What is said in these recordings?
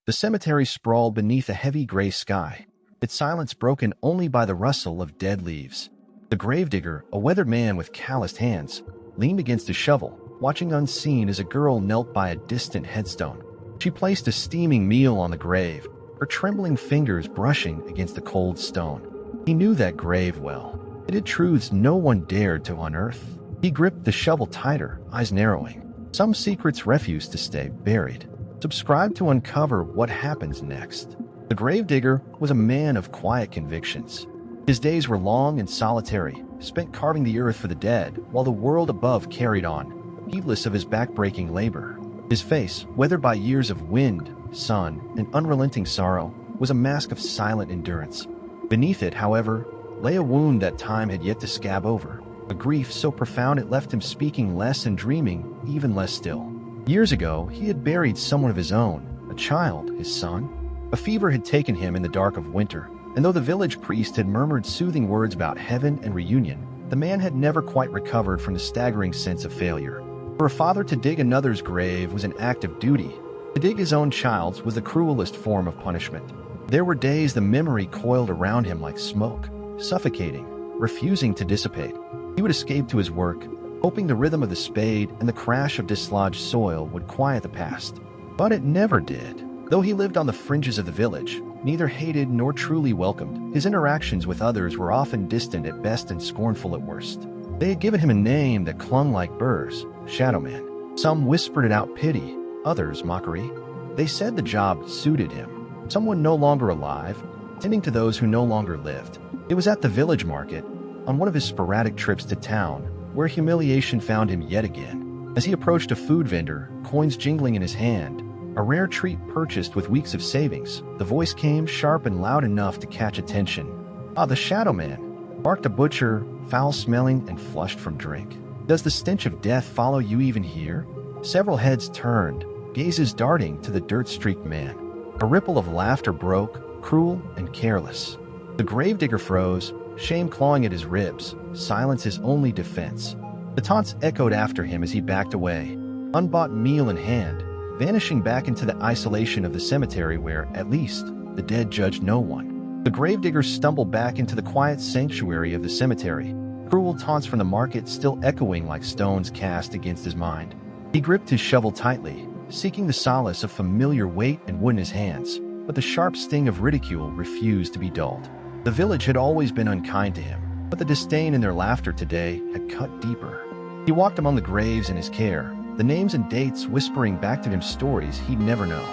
The cemetery sprawled beneath a heavy gray sky, its silence broken only by the rustle of dead leaves. The gravedigger, a weathered man with calloused hands, leaned against his shovel, watching unseen as a girl knelt by a distant headstone. She placed a steaming meal on the grave, her trembling fingers brushing against the cold stone. He knew that grave well. It had truths no one dared to unearth. He gripped the shovel tighter, eyes narrowing. Some secrets refused to stay buried. Subscribe to uncover what happens next. The gravedigger was a man of quiet convictions. His days were long and solitary, spent carving the earth for the dead, while the world above carried on, heedless of his backbreaking labor. His face, weathered by years of wind, sun, and unrelenting sorrow, was a mask of silent endurance. Beneath it, however, lay a wound that time had yet to scab over, a grief so profound it left him speaking less and dreaming even less still. Years ago, he had buried someone of his own, a child, his son. A fever had taken him in the dark of winter, and though the village priest had murmured soothing words about heaven and reunion, the man had never quite recovered from the staggering sense of failure. For a father to dig another's grave was an act of duty. To dig his own child's was the cruelest form of punishment. There were days the memory coiled around him like smoke, suffocating, refusing to dissipate. He would escape to his work, hoping the rhythm of the spade and the crash of dislodged soil would quiet the past. But it never did. Though he lived on the fringes of the village, neither hated nor truly welcomed, his interactions with others were often distant at best and scornful at worst. They had given him a name that clung like burrs, Shadowman. Some whispered it out pity, others mockery. They said the job suited him, someone no longer alive, tending to those who no longer lived. It was at the village market, on one of his sporadic trips to town, where humiliation found him yet again. As he approached a food vendor, coins jingling in his hand, a rare treat purchased with weeks of savings, the voice came sharp and loud enough to catch attention. "Ah, the Shadowman," barked a butcher, foul-smelling and flushed from drink. "Does the stench of death follow you even here?" Several heads turned, gazes darting to the dirt-streaked man. A ripple of laughter broke, cruel and careless. The gravedigger froze, shame clawing at his ribs, silence his only defense. The taunts echoed after him as he backed away, unbought meal in hand, vanishing back into the isolation of the cemetery where, at least, the dead judged no one. The gravedigger stumbled back into the quiet sanctuary of the cemetery, cruel taunts from the market still echoing like stones cast against his mind. He gripped his shovel tightly, seeking the solace of familiar weight and wood in his hands, but the sharp sting of ridicule refused to be dulled. The village had always been unkind to him, but the disdain in their laughter today had cut deeper. He walked among the graves in his care, the names and dates whispering back to him stories he'd never know.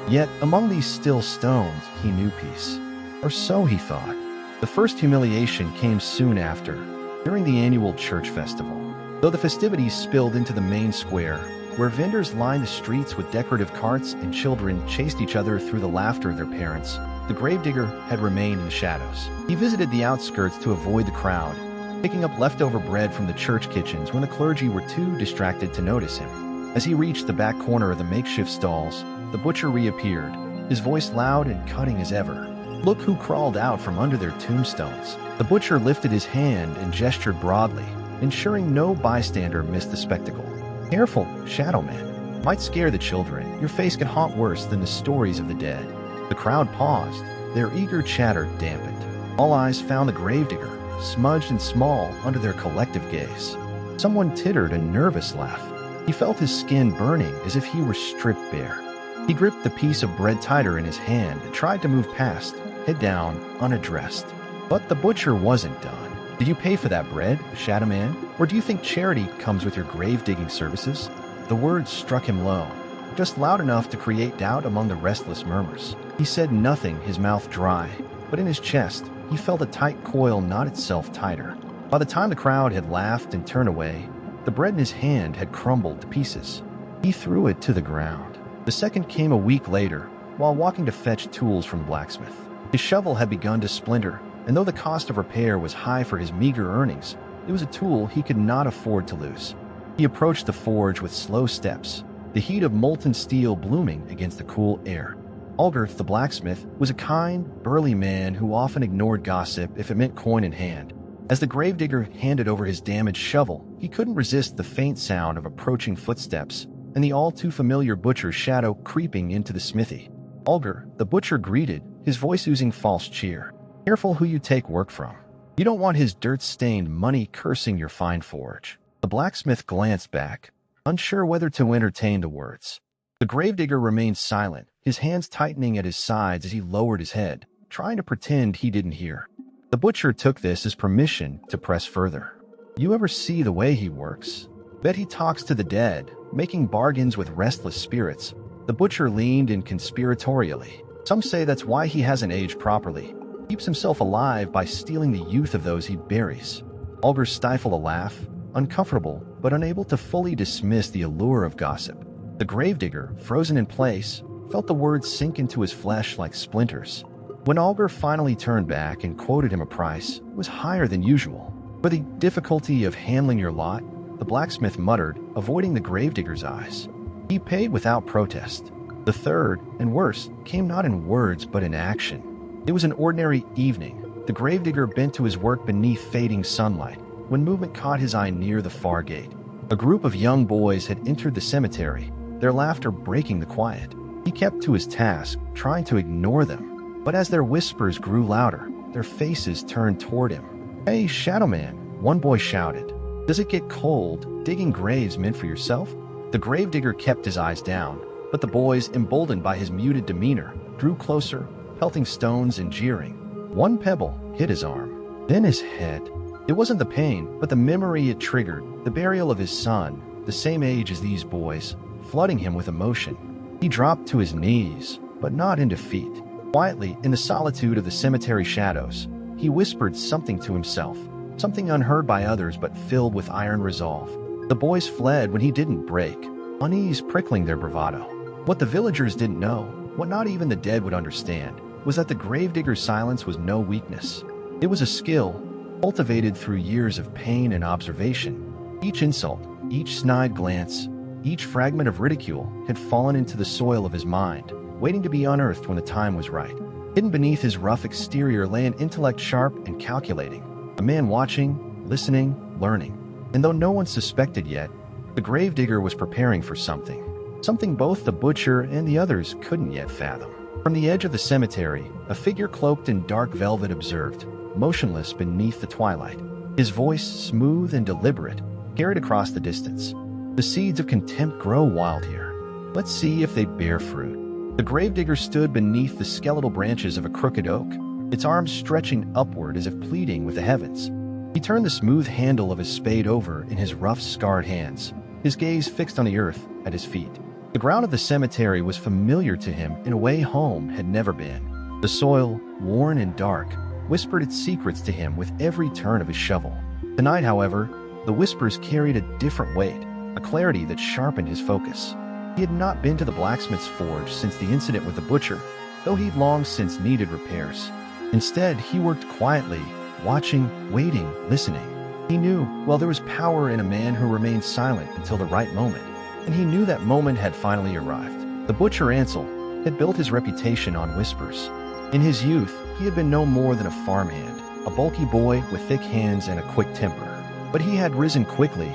Yet, among these still stones, he knew peace. Or so he thought. The first humiliation came soon after, during the annual church festival. Though the festivities spilled into the main square, where vendors lined the streets with decorative carts and children chased each other through the laughter of their parents, the gravedigger had remained in the shadows. He visited the outskirts to avoid the crowd, picking up leftover bread from the church kitchens when the clergy were too distracted to notice him. As he reached the back corner of the makeshift stalls, the butcher reappeared, his voice loud and cutting as ever. "Look who crawled out from under their tombstones." The butcher lifted his hand and gestured broadly, ensuring no bystander missed the spectacle. "Careful, Shadowman. Might scare the children. Your face can haunt worse than the stories of the dead." The crowd paused, their eager chatter dampened. All eyes found the gravedigger, smudged and small under their collective gaze. Someone tittered a nervous laugh. He felt his skin burning as if he were stripped bare. He gripped the piece of bread tighter in his hand and tried to move past, head down, unaddressed. But the butcher wasn't done. "Did you pay for that bread, Shadowman? Or do you think charity comes with your grave-digging services?" The words struck him low, just loud enough to create doubt among the restless murmurs. He said nothing, his mouth dry, but in his chest, he felt a tight coil knot itself tighter. By the time the crowd had laughed and turned away, the bread in his hand had crumbled to pieces. He threw it to the ground. The second came a week later, while walking to fetch tools from the blacksmith. His shovel had begun to splinter, and though the cost of repair was high for his meager earnings, it was a tool he could not afford to lose. He approached the forge with slow steps, the heat of molten steel blooming against the cool air. Algarth, the blacksmith, was a kind, burly man who often ignored gossip if it meant coin in hand. As the gravedigger handed over his damaged shovel, he couldn't resist the faint sound of approaching footsteps and the all-too-familiar butcher's shadow creeping into the smithy. Olger, the butcher greeted, his voice oozing false cheer. Careful who you take work from. You don't want his dirt-stained money cursing your fine forge. The blacksmith glanced back, unsure whether to entertain the words. The gravedigger remained silent, his hands tightening at his sides as he lowered his head, trying to pretend he didn't hear. The butcher took this as permission to press further. You ever see the way he works? Bet he talks to the dead, making bargains with restless spirits. The butcher leaned in conspiratorially. Some say that's why he hasn't aged properly. Keeps himself alive by stealing the youth of those he buries. Olger stifled a laugh, uncomfortable but unable to fully dismiss the allure of gossip. The gravedigger, frozen in place, felt the words sink into his flesh like splinters. When Olger finally turned back and quoted him a price, it was higher than usual. For the difficulty of handling your lot, the blacksmith muttered, avoiding the gravedigger's eyes. He paid without protest. The third, and worst, came not in words but in action. It was an ordinary evening. The gravedigger bent to his work beneath fading sunlight, when movement caught his eye near the far gate. A group of young boys had entered the cemetery, their laughter breaking the quiet. He kept to his task, trying to ignore them. But as their whispers grew louder, their faces turned toward him. "Hey, Shadowman," one boy shouted. "Does it get cold, digging graves meant for yourself?" The gravedigger kept his eyes down, but the boys, emboldened by his muted demeanor, drew closer, pelting stones and jeering. One pebble hit his arm, then his head. It wasn't the pain, but the memory it triggered, the burial of his son, the same age as these boys, flooding him with emotion. He dropped to his knees, but not in defeat. Quietly, in the solitude of the cemetery shadows, he whispered something to himself, something unheard by others but filled with iron resolve. The boys fled when he didn't break, unease prickling their bravado. What the villagers didn't know, what not even the dead would understand, was that the gravedigger's silence was no weakness. It was a skill, cultivated through years of pain and observation. Each insult, each snide glance, each fragment of ridicule had fallen into the soil of his mind, waiting to be unearthed when the time was right. Hidden beneath his rough exterior lay an intellect sharp and calculating, a man watching, listening, learning. And though no one suspected yet, the gravedigger was preparing for something. Something both the butcher and the others couldn't yet fathom. From the edge of the cemetery, a figure cloaked in dark velvet observed, motionless beneath the twilight. His voice, smooth and deliberate, carried across the distance. The seeds of contempt grow wild here. Let's see if they bear fruit. The gravedigger stood beneath the skeletal branches of a crooked oak, its arms stretching upward as if pleading with the heavens. He turned the smooth handle of his spade over in his rough, scarred hands, his gaze fixed on the earth at his feet. The ground of the cemetery was familiar to him in a way home had never been. The soil, worn and dark, whispered its secrets to him with every turn of his shovel. Tonight, however, the whispers carried a different weight, a clarity that sharpened his focus. He had not been to the blacksmith's forge since the incident with the butcher, though he'd long since needed repairs. Instead, he worked quietly, watching, waiting, listening. He knew, well, there was power in a man who remained silent until the right moment, and he knew that moment had finally arrived. The butcher Ansel had built his reputation on whispers. In his youth, he had been no more than a farmhand, a bulky boy with thick hands and a quick temper. But he had risen quickly,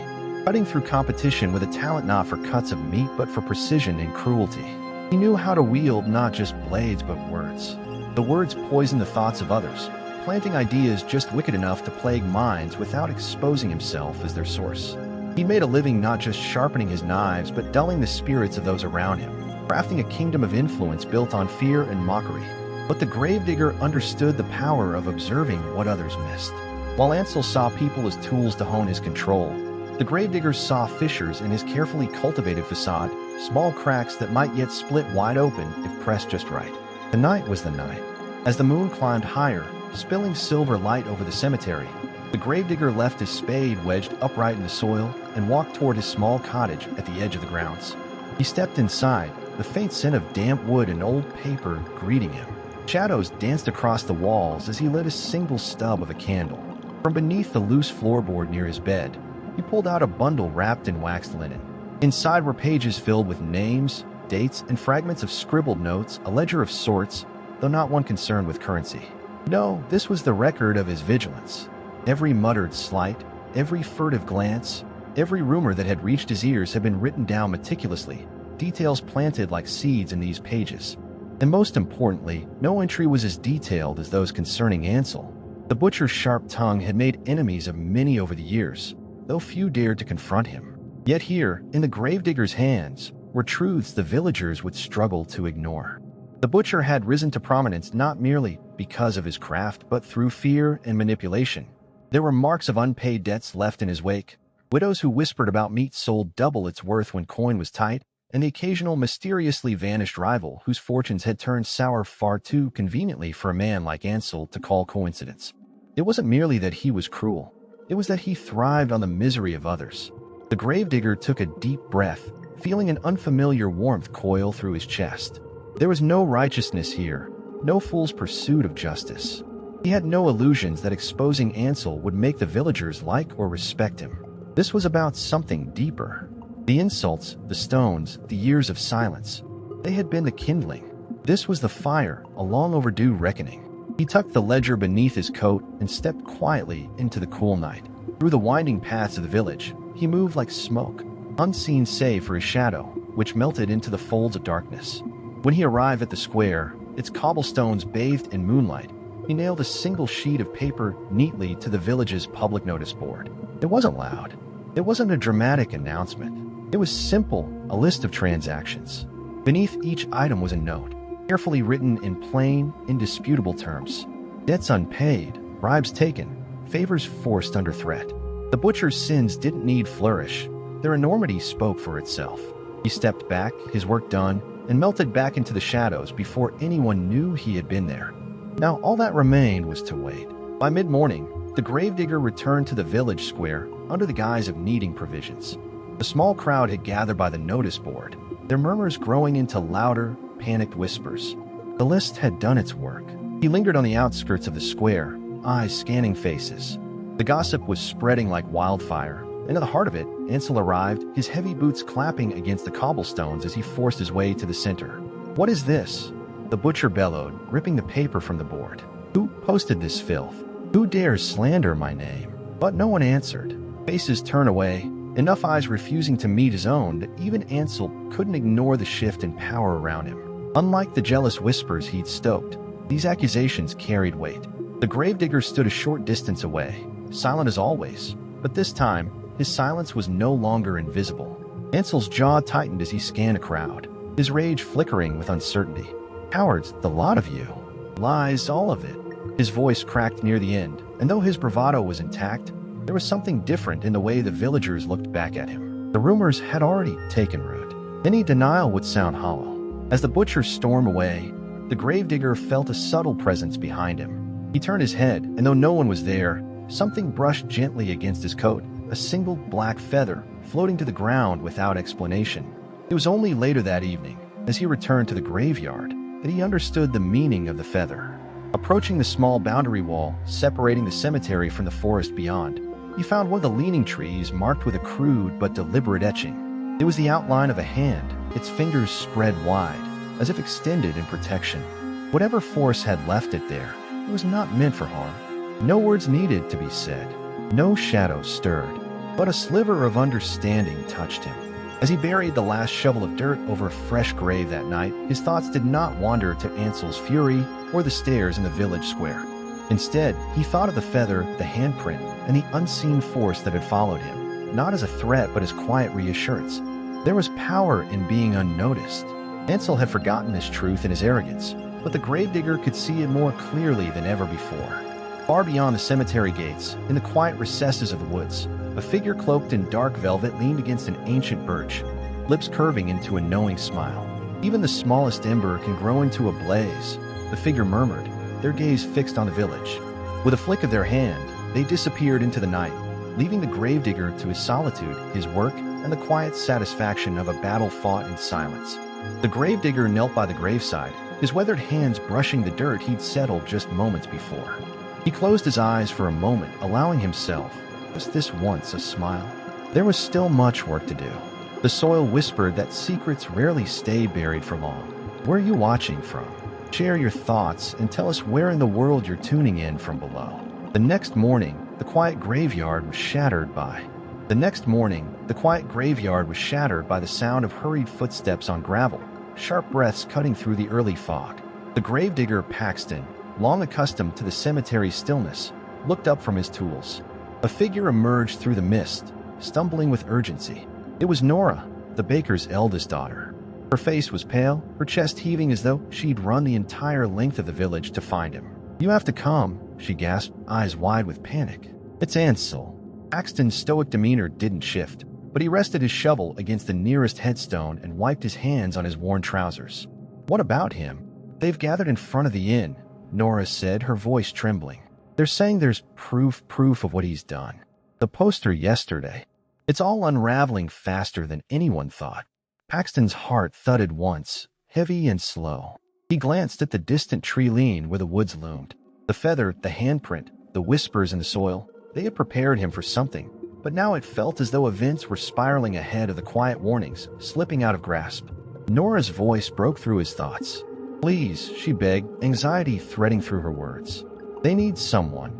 cutting through competition with a talent not for cuts of meat but for precision and cruelty. He knew how to wield not just blades but words. The words poisoned the thoughts of others, planting ideas just wicked enough to plague minds without exposing himself as their source. He made a living not just sharpening his knives but dulling the spirits of those around him, crafting a kingdom of influence built on fear and mockery. But the gravedigger understood the power of observing what others missed. While Ansel saw people as tools to hone his control, the gravedigger saw fissures in his carefully cultivated facade, small cracks that might yet split wide open if pressed just right. The night was the night. As the moon climbed higher, spilling silver light over the cemetery, the gravedigger left his spade wedged upright in the soil and walked toward his small cottage at the edge of the grounds. He stepped inside, the faint scent of damp wood and old paper greeting him. Shadows danced across the walls as he lit a single stub of a candle. From beneath the loose floorboard near his bed, he pulled out a bundle wrapped in waxed linen. Inside were pages filled with names, dates, and fragments of scribbled notes, a ledger of sorts, though not one concerned with currency. No, this was the record of his vigilance. Every muttered slight, every furtive glance, every rumor that had reached his ears had been written down meticulously, details planted like seeds in these pages. And most importantly, no entry was as detailed as those concerning Ansel. The butcher's sharp tongue had made enemies of many over the years, though few dared to confront him. Yet here, in the gravedigger's hands, were truths the villagers would struggle to ignore. The butcher had risen to prominence not merely because of his craft, but through fear and manipulation. There were marks of unpaid debts left in his wake, widows who whispered about meat sold double its worth when coin was tight, and the occasional mysteriously vanished rival whose fortunes had turned sour far too conveniently for a man like Ansel to call coincidence. It wasn't merely that he was cruel, it was that he thrived on the misery of others. The gravedigger took a deep breath, feeling an unfamiliar warmth coil through his chest. There was no righteousness here, no fool's pursuit of justice. He had no illusions that exposing Ansel would make the villagers like or respect him. This was about something deeper. The insults, the stones, the years of silence. They had been the kindling. This was the fire, a long overdue reckoning. He tucked the ledger beneath his coat and stepped quietly into the cool night. Through the winding paths of the village, he moved like smoke, unseen save for his shadow, which melted into the folds of darkness. When he arrived at the square, its cobblestones bathed in moonlight, he nailed a single sheet of paper neatly to the village's public notice board. It wasn't loud. It wasn't a dramatic announcement. It was simple, a list of transactions. Beneath each item was a note, carefully written in plain, indisputable terms. Debts unpaid, bribes taken, favors forced under threat. The butcher's sins didn't need flourish. Their enormity spoke for itself. He stepped back, his work done, and melted back into the shadows before anyone knew he had been there. Now all that remained was to wait. By mid-morning, the gravedigger returned to the village square under the guise of needing provisions. The small crowd had gathered by the notice board, their murmurs growing into louder, panicked whispers. The list had done its work. He lingered on the outskirts of the square, eyes scanning faces. The gossip was spreading like wildfire, and in the heart of it, Ansel arrived, his heavy boots clapping against the cobblestones as he forced his way to the center. "What is this?" the butcher bellowed, ripping the paper from the board. "Who posted this filth? Who dares slander my name?" But no one answered. Faces turned away, enough eyes refusing to meet his own that even Ansel couldn't ignore the shift in power around him. Unlike the jealous whispers he'd stoked, these accusations carried weight. The gravedigger stood a short distance away, silent as always, but this time, his silence was no longer invisible. Ansel's jaw tightened as he scanned a crowd, his rage flickering with uncertainty. "Cowards, the lot of you. Lies, all of it." His voice cracked near the end, and though his bravado was intact, there was something different in the way the villagers looked back at him. The rumors had already taken root. Any denial would sound hollow. As the butcher stormed away, the gravedigger felt a subtle presence behind him. He turned his head, and though no one was there, something brushed gently against his coat, a single black feather floating to the ground without explanation. It was only later that evening, as he returned to the graveyard, that he understood the meaning of the feather. Approaching the small boundary wall separating the cemetery from the forest beyond, he found one of the leaning trees marked with a crude but deliberate etching. It was the outline of a hand, its fingers spread wide, as if extended in protection. Whatever force had left it there, it was not meant for harm. No words needed to be said. No shadow stirred, but a sliver of understanding touched him. As he buried the last shovel of dirt over a fresh grave that night, his thoughts did not wander to Ansel's fury or the stairs in the village square. Instead, he thought of the feather, the handprint, and the unseen force that had followed him, not as a threat but as quiet reassurance. There was power in being unnoticed. Ansel had forgotten this truth in his arrogance, but the gravedigger could see it more clearly than ever before. Far beyond the cemetery gates, in the quiet recesses of the woods, a figure cloaked in dark velvet leaned against an ancient birch, lips curving into a knowing smile. "Even the smallest ember can grow into a blaze," the figure murmured, their gaze fixed on the village. With a flick of their hand, they disappeared into the night, leaving the gravedigger to his solitude, his work, and the quiet satisfaction of a battle fought in silence. The gravedigger knelt by the graveside, his weathered hands brushing the dirt he'd settled just moments before. He closed his eyes for a moment, allowing himself, just this once, a smile. There was still much work to do. The soil whispered that secrets rarely stay buried for long. Where are you watching from? Share your thoughts and tell us where in the world you're tuning in from below. The next morning, the quiet graveyard was shattered by the sound of hurried footsteps on gravel, sharp breaths cutting through the early fog. The gravedigger Paxton, long accustomed to the cemetery's stillness, looked up from his tools. A figure emerged through the mist, stumbling with urgency. It was Nora, the baker's eldest daughter. Her face was pale, her chest heaving as though she'd run the entire length of the village to find him. "You have to come," she gasped, eyes wide with panic. "It's Ansel." Paxton's stoic demeanor didn't shift, but he rested his shovel against the nearest headstone and wiped his hands on his worn trousers. "What about him?" "They've gathered in front of the inn," Nora said, her voice trembling. "They're saying there's proof of what he's done. The poster yesterday. It's all unraveling faster than anyone thought." Paxton's heart thudded once, heavy and slow. He glanced at the distant tree lean where the woods loomed. The feather, the handprint, the whispers in the soil, they had prepared him for something, but now it felt as though events were spiraling ahead of the quiet warnings, slipping out of grasp. Nora's voice broke through his thoughts. "Please," she begged, anxiety threading through her words. "They need someone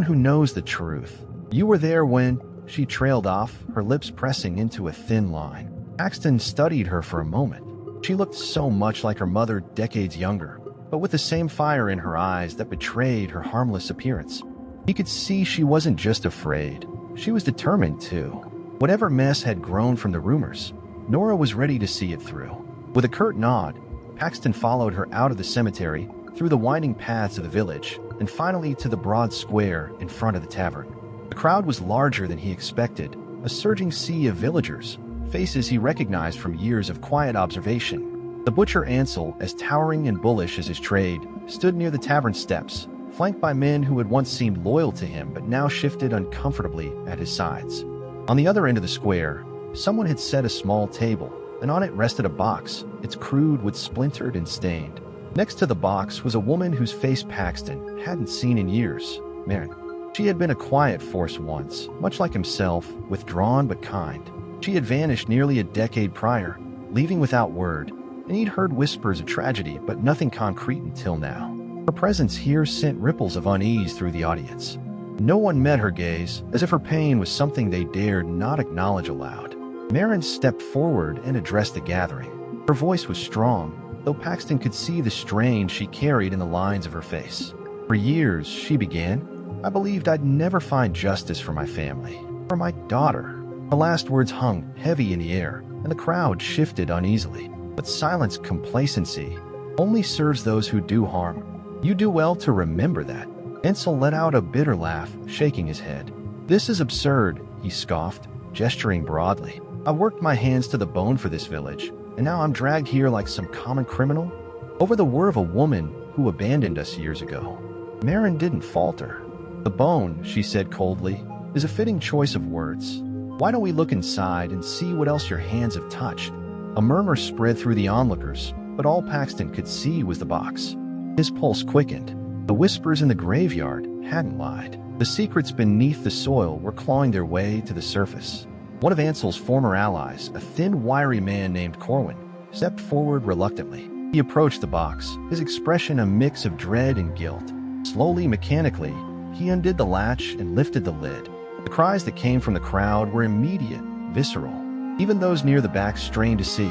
who knows the truth. You were there when—" She trailed off, her lips pressing into a thin line. Paxton studied her for a moment. She looked so much like her mother, decades younger, but with the same fire in her eyes that betrayed her harmless appearance. He could see she wasn't just afraid. She was determined too. Whatever mess had grown from the rumors, Nora was ready to see it through. With a curt nod, Paxton followed her out of the cemetery, through the winding paths of the village, and finally to the broad square in front of the tavern. The crowd was larger than he expected, a surging sea of villagers, faces he recognized from years of quiet observation. The butcher Ansel, as towering and bullish as his trade, stood near the tavern steps, flanked by men who had once seemed loyal to him but now shifted uncomfortably at his sides. On the other end of the square, someone had set a small table, and on it rested a box, its crude wood splintered and stained. Next to the box was a woman whose face Paxton hadn't seen in years, Maren. She had been a quiet force once, much like himself, withdrawn but kind. She had vanished nearly a decade prior, leaving without word, and he'd heard whispers of tragedy but nothing concrete until now. Her presence here sent ripples of unease through the audience. No one met her gaze, as if her pain was something they dared not acknowledge aloud. Maren stepped forward and addressed the gathering. Her voice was strong, though Paxton could see the strain she carried in the lines of her face. "For years," she began, "I believed I'd never find justice for my family, for my daughter." The last words hung heavy in the air, and the crowd shifted uneasily. But silence complacency only serves those who do harm. You do well to remember that. Ansel let out a bitter laugh, shaking his head. "This is absurd," he scoffed, gesturing broadly. "I worked my hands to the bone for this village, and now I'm dragged here like some common criminal? Over the word of a woman who abandoned us years ago." Maren didn't falter. "The bone," she said coldly, "is a fitting choice of words. Why don't we look inside and see what else your hands have touched?" A murmur spread through the onlookers, but all Paxton could see was the box. His pulse quickened. The whispers in the graveyard hadn't lied. The secrets beneath the soil were clawing their way to the surface. One of Ansel's former allies, a thin, wiry man named Corwin, stepped forward reluctantly. He approached the box, his expression a mix of dread and guilt. Slowly, mechanically, he undid the latch and lifted the lid. The cries that came from the crowd were immediate, visceral. Even those near the back strained to see,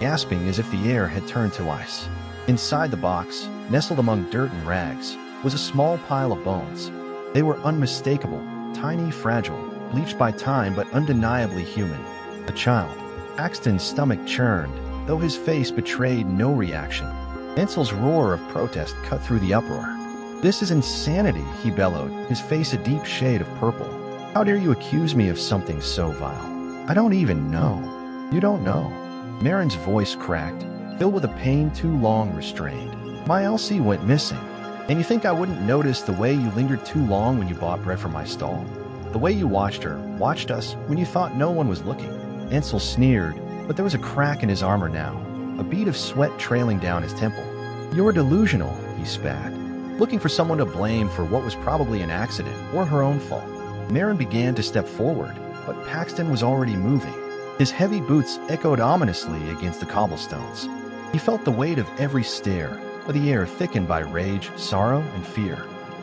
gasping as if the air had turned to ice. Inside the box, nestled among dirt and rags, was a small pile of bones. They were unmistakable, tiny, fragile, bleached by time but undeniably human. A child. Paxton's stomach churned, though his face betrayed no reaction. Ansel's roar of protest cut through the uproar. "This is insanity," he bellowed, his face a deep shade of purple. "How dare you accuse me of something so vile? I don't even know." "You don't know." Maren's voice cracked, filled with a pain too long restrained. "My Elsie went missing. And you think I wouldn't notice the way you lingered too long when you bought bread from my stall? The way you watched us, when you thought no one was looking." Ansel sneered, but there was a crack in his armor now, a bead of sweat trailing down his temple. "You're delusional," he spat, looking for someone to blame for what was probably an accident or her own fault. Maren began to step forward, but Paxton was already moving. His heavy boots echoed ominously against the cobblestones. He felt the weight of every stare, with the air thickened by rage, sorrow, and fear.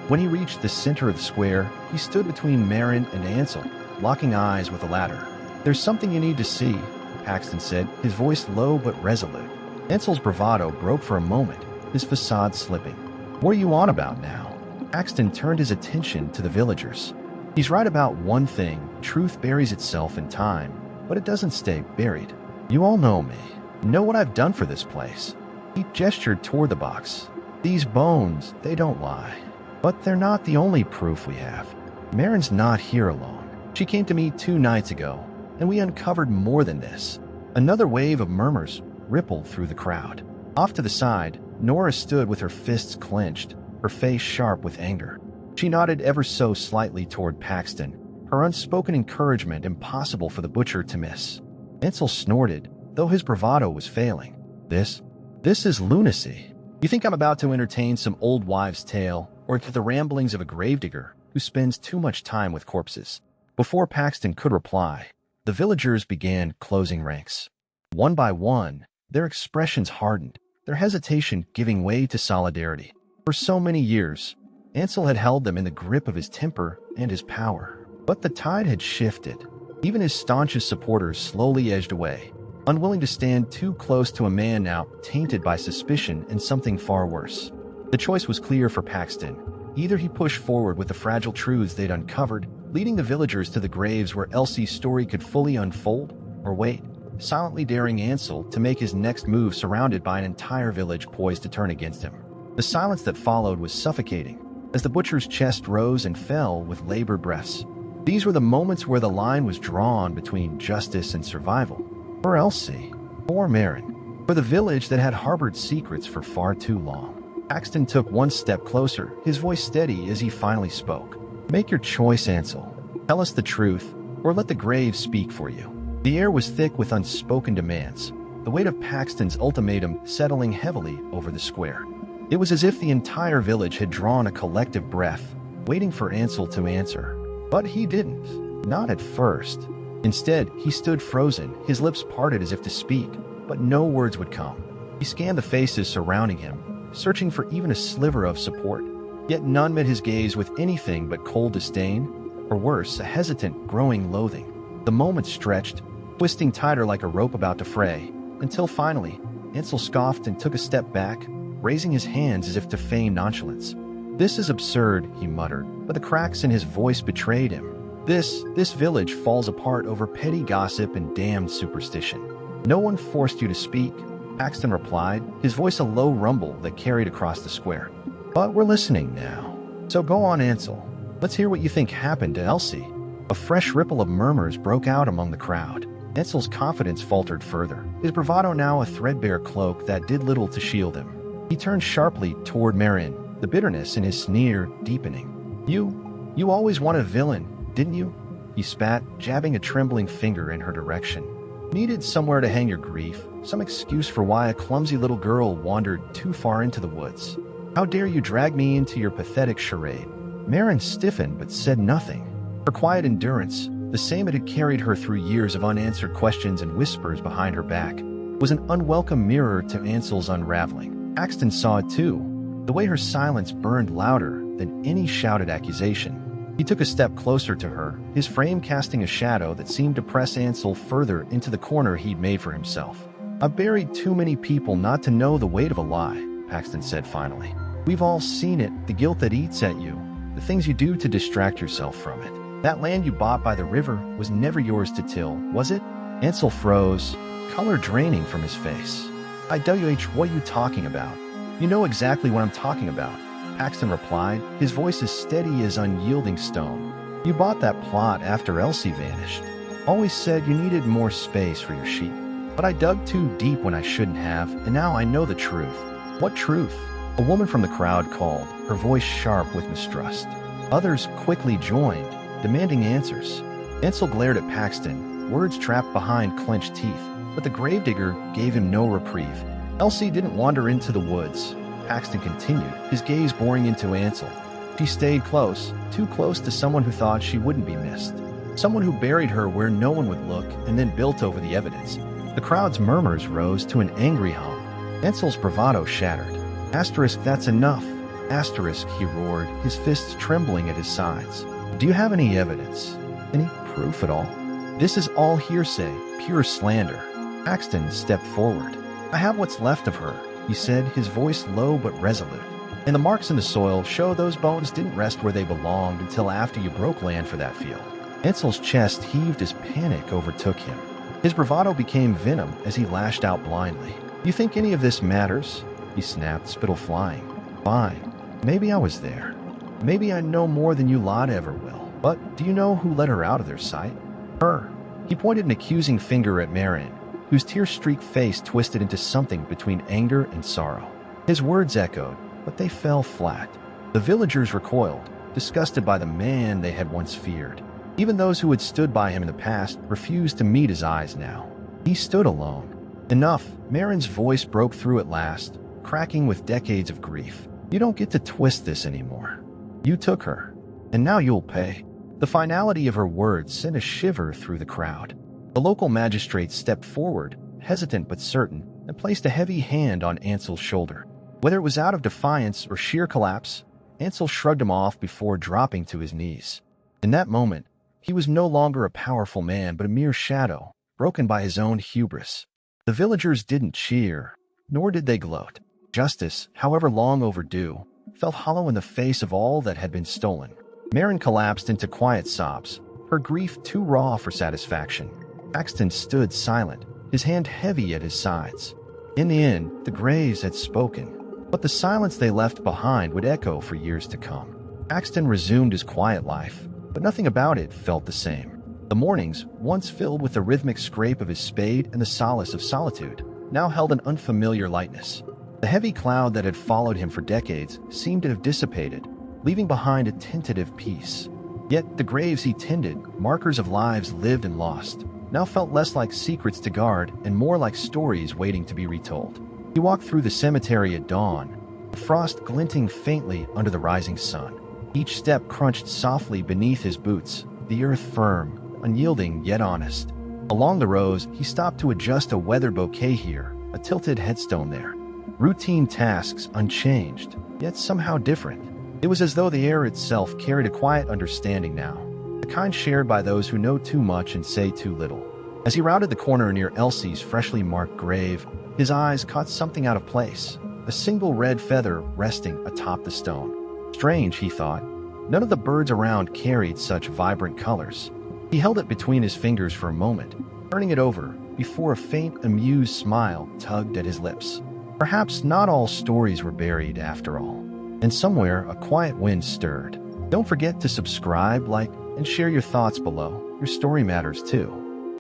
When he reached the center of the square, he stood between Maren and Ansel, locking eyes with the latter. "There's something you need to see," Paxton said, his voice low but resolute. Ansel's bravado broke for a moment, his facade slipping. What are you on about now? Paxton turned his attention to the villagers. He's right about one thing: truth buries itself in time, but it doesn't stay buried. You all know me, know what I've done for this place. He gestured toward the box. These bones, they don't lie. But they're not the only proof we have. Marin's not here alone. She came to me 2 nights ago, and we uncovered more than this. Another wave of murmurs rippled through the crowd. Off to the side, Nora stood with her fists clenched, her face sharp with anger. She nodded ever so slightly toward Paxton, her unspoken encouragement impossible for the butcher to miss. Ansel snorted, though his bravado was failing. This is lunacy. You think I'm about to entertain some old wives' tale, or to the ramblings of a gravedigger who spends too much time with corpses? Before Paxton could reply, the villagers began closing ranks. One by one, their expressions hardened, their hesitation giving way to solidarity. For so many years, Ansel had held them in the grip of his temper and his power. But the tide had shifted. Even his staunchest supporters slowly edged away, unwilling to stand too close to a man now tainted by suspicion and something far worse. The choice was clear for Paxton. Either he pushed forward with the fragile truths they'd uncovered, leading the villagers to the graves where Elsie's story could fully unfold, or wait, silently daring Ansel to make his next move surrounded by an entire village poised to turn against him. The silence that followed was suffocating, as the butcher's chest rose and fell with labored breaths. These were the moments where the line was drawn between justice and survival. For Elsie, for Marin, for the village that had harbored secrets for far too long. Paxton took one step closer, his voice steady as he finally spoke. Make your choice, Ansel. Tell us the truth, or let the grave speak for you. The air was thick with unspoken demands, the weight of Paxton's ultimatum settling heavily over the square. It was as if the entire village had drawn a collective breath, waiting for Ansel to answer. But he didn't. Not at first. Instead, he stood frozen, his lips parted as if to speak, but no words would come. He scanned the faces surrounding him, searching for even a sliver of support. Yet none met his gaze with anything but cold disdain, or worse, a hesitant, growing loathing. The moments stretched, twisting tighter like a rope about to fray, until finally, Ansel scoffed and took a step back, raising his hands as if to feign nonchalance. This is absurd, he muttered, but the cracks in his voice betrayed him. This village falls apart over petty gossip and damned superstition. No one forced you to speak, Paxton replied, his voice a low rumble that carried across the square. But we're listening now. So go on, Ansel. Let's hear what you think happened to Elsie. A fresh ripple of murmurs broke out among the crowd. Ansel's confidence faltered further, his bravado now a threadbare cloak that did little to shield him. He turned sharply toward Marin, the bitterness in his sneer deepening. You always wanted a villain, didn't you? He spat, jabbing a trembling finger in her direction. Needed somewhere to hang your grief, some excuse for why a clumsy little girl wandered too far into the woods. How dare you drag me into your pathetic charade? Marin stiffened but said nothing. Her quiet endurance, the same it had carried her through years of unanswered questions and whispers behind her back, was an unwelcome mirror to Ansel's unraveling. Paxton saw it too, the way her silence burned louder than any shouted accusation. He took a step closer to her, his frame casting a shadow that seemed to press Ansel further into the corner he'd made for himself. I've buried too many people not to know the weight of a lie, Paxton said finally. We've all seen it, the guilt that eats at you, the things you do to distract yourself from it. That land you bought by the river was never yours to till, was it? Ansel froze, color draining from his face. IWH, what are you talking about? You know exactly what I'm talking about, Paxton replied, his voice as steady as unyielding stone. You bought that plot after Elsie vanished. Always said you needed more space for your sheep. But I dug too deep when I shouldn't have, and now I know the truth. What truth? A woman from the crowd called, her voice sharp with mistrust. Others quickly joined, demanding answers. Ansel glared at Paxton, words trapped behind clenched teeth, but the gravedigger gave him no reprieve. Elsie didn't wander into the woods, Paxton continued, his gaze boring into Ansel. She stayed close, too close to someone who thought she wouldn't be missed. Someone who buried her where no one would look and then built over the evidence. The crowd's murmurs rose to an angry hum. Ansel's bravado shattered. Asterisk, that's enough. Asterisk, he roared, his fists trembling at his sides. Do you have any evidence? Any proof at all? This is all hearsay, pure slander. Paxton stepped forward. "I have what's left of her," he said, his voice low but resolute. "And the marks in the soil show those bones didn't rest where they belonged until after you broke land for that field." Ansel's chest heaved as panic overtook him. His bravado became venom as he lashed out blindly. "You think any of this matters?" he snapped, spittle flying. "Fine. Maybe I was there. Maybe I know more than you lot ever will. But do you know who let her out of their sight? Her." He pointed an accusing finger at Marin, whose tear-streaked face twisted into something between anger and sorrow. His words echoed, but they fell flat. The villagers recoiled, disgusted by the man they had once feared. Even those who had stood by him in the past refused to meet his eyes now. He stood alone. "Enough," Marin's voice broke through at last, cracking with decades of grief. "You don't get to twist this anymore. You took her, and now you'll pay." The finality of her words sent a shiver through the crowd. The local magistrate stepped forward, hesitant but certain, and placed a heavy hand on Ansel's shoulder. Whether it was out of defiance or sheer collapse, Ansel shrugged him off before dropping to his knees. In that moment, he was no longer a powerful man but a mere shadow, broken by his own hubris. The villagers didn't cheer, nor did they gloat. Justice, however long overdue, felt hollow in the face of all that had been stolen. Marin collapsed into quiet sobs, her grief too raw for satisfaction. Paxton stood silent, his hand heavy at his sides. In the end, the Graves had spoken, but the silence they left behind would echo for years to come. Paxton resumed his quiet life, but nothing about it felt the same. The mornings, once filled with the rhythmic scrape of his spade and the solace of solitude, now held an unfamiliar lightness. The heavy cloud that had followed him for decades seemed to have dissipated, leaving behind a tentative peace. Yet the graves he tended, markers of lives lived and lost, now felt less like secrets to guard and more like stories waiting to be retold. He walked through the cemetery at dawn, the frost glinting faintly under the rising sun. Each step crunched softly beneath his boots, the earth firm, unyielding yet honest. Along the rows, he stopped to adjust a weathered bouquet here, a tilted headstone there. Routine tasks unchanged, yet somehow different. It was as though the air itself carried a quiet understanding now, the kind shared by those who know too much and say too little. As he rounded the corner near Elsie's freshly marked grave, his eyes caught something out of place, a single red feather resting atop the stone. Strange, he thought. None of the birds around carried such vibrant colors. He held it between his fingers for a moment, turning it over, before a faint, amused smile tugged at his lips. Perhaps not all stories were buried after all. And somewhere, a quiet wind stirred. Don't forget to subscribe, like, and share your thoughts below. Your story matters too.